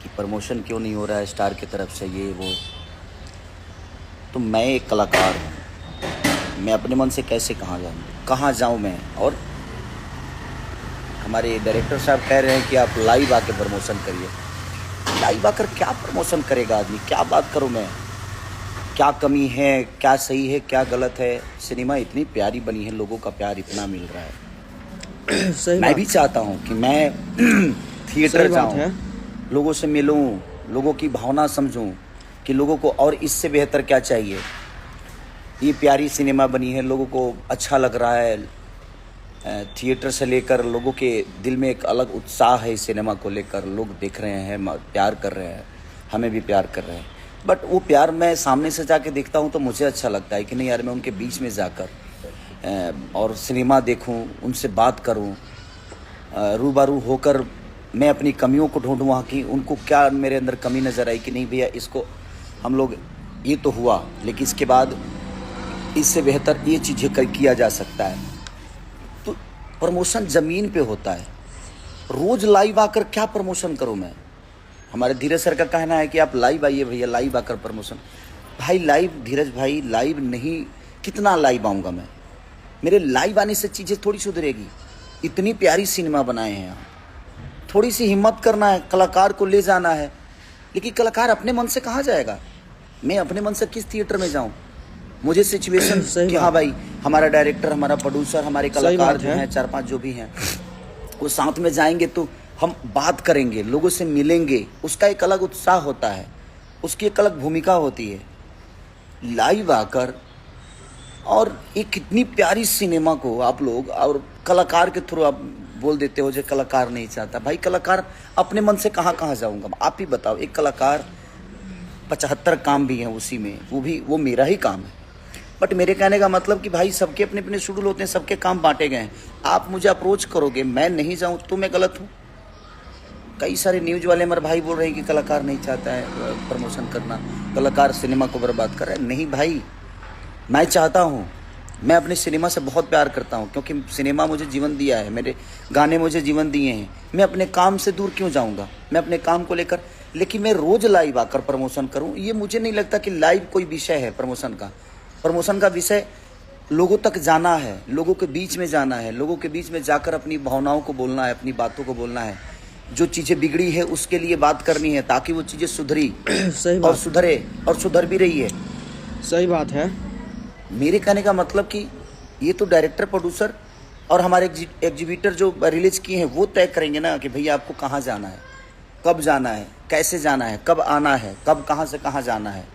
कि प्रमोशन क्यों नहीं हो रहा है स्टार की तरफ से, ये वो। तो मैं एक कलाकार हूँ, मैं अपने मन से कैसे कहाँ जाऊँ मैं। और हमारे डायरेक्टर साहब कह रहे हैं कि आप लाइव आके प्रमोशन करिए। लाइव आकर क्या प्रमोशन करेगा आदमी, क्या बात करूँ मैं, क्या कमी है, क्या सही है, क्या गलत है। सिनेमा इतनी प्यारी बनी है, लोगों का प्यार इतना मिल रहा है। सही मैं बात भी चाहता हूँ कि मैं थिएटर सही बात जाऊँ, है। लोगों से मिलूँ, लोगों की भावना समझूँ कि लोगों को और इससे बेहतर क्या चाहिए। ये प्यारी सिनेमा बनी है, लोगों को अच्छा लग रहा है। थिएटर से लेकर लोगों के दिल में एक अलग उत्साह है इस सिनेमा को लेकर। लोग देख रहे हैं, प्यार कर रहे हैं, हमें भी प्यार कर रहे हैं। बट वो प्यार मैं सामने से जाके देखता हूँ तो मुझे अच्छा लगता है कि नहीं यार, मैं उनके बीच में जाकर और सिनेमा देखूँ, उनसे बात करूँ, रूबरू होकर मैं अपनी कमियों को ढूंढूँ वहाँ की। उनको क्या मेरे अंदर कमी नज़र आई कि नहीं भैया, इसको हम लोग, ये तो हुआ लेकिन इसके बाद इससे बेहतर ये चीज़ें किया जा सकता है। तो प्रमोशन ज़मीन पे होता है, रोज़ लाइव आकर क्या प्रमोशन करूं मैं। हमारे धीरज सर का कहना है कि आप लाइव आइए भैया, लाइव आकर प्रमोशन। भाई लाइव, धीरज भाई लाइव नहीं, कितना लाइव आऊँगा मैं। मेरे लाइव आने से चीज़ें थोड़ी सुधरेगी। इतनी प्यारी सिनेमा बनाए हैं आप, थोड़ी सी हिम्मत करना है, कलाकार को ले जाना है। लेकिन कलाकार अपने मन से कहाँ जाएगा, मैं अपने मन से किस थिएटर में जाऊँ। मुझे सिचुएशन सही कि हाँ बात भाई, हमारा डायरेक्टर, हमारा प्रोड्यूसर, हमारे सही कलाकार बात जो है। हैं 4-5 जो भी हैं, वो साथ में जाएंगे तो हम बात करेंगे, लोगों से मिलेंगे, उसका एक अलग उत्साह होता है, उसकी एक अलग भूमिका होती है। लाइव आकर और एक कितनी प्यारी सिनेमा को आप लोग और कलाकार के थ्रू आप बोल देते हो जो कलाकार नहीं चाहता। भाई कलाकार अपने मन से कहाँ कहाँ जाऊँगा, आप ही बताओ। एक कलाकार 75 काम भी हैं उसी में, वो मेरा ही काम है। बट मेरे कहने का मतलब कि भाई सबके अपने अपने शेड्यूल होते हैं, सबके काम बांटे गए हैं। आप मुझे अप्रोच करोगे, मैं नहीं जाऊं तो मैं गलत हूं। कई सारे न्यूज वाले मेरे भाई बोल रहे हैं कि कलाकार नहीं चाहता है प्रमोशन करना, कलाकार सिनेमा को बर्बाद कर रहा है। नहीं भाई, मैं चाहता हूं, मैं अपने सिनेमा से बहुत प्यार करता हूं, क्योंकि सिनेमा मुझे जीवन दिया है, मेरे गाने मुझे जीवन दिए हैं। मैं अपने काम से दूर क्यों जाऊँगा, मैं अपने काम को लेकर। लेकिन मैं रोज़ लाइव आकर प्रमोशन करूँ, ये मुझे नहीं लगता कि लाइव कोई विषय है प्रमोशन का। प्रमोशन का विषय लोगों तक जाना है, लोगों के बीच में जाना है, लोगों के बीच में जाकर अपनी भावनाओं को बोलना है, अपनी बातों को बोलना है। जो चीज़ें बिगड़ी है उसके लिए बात करनी है, ताकि वो चीज़ें सुधरी सही और बात सुधरे, और सुधर भी रही है। सही बात है। मेरे कहने का मतलब कि ये तो डायरेक्टर, प्रोड्यूसर और हमारे एग्जीबिटर जो रिलीज किए हैं वो तय करेंगे ना कि भैया आपको कहाँ जाना है, कब जाना है, कैसे जाना है, कब आना है, कब कहाँ से कहाँ जाना है।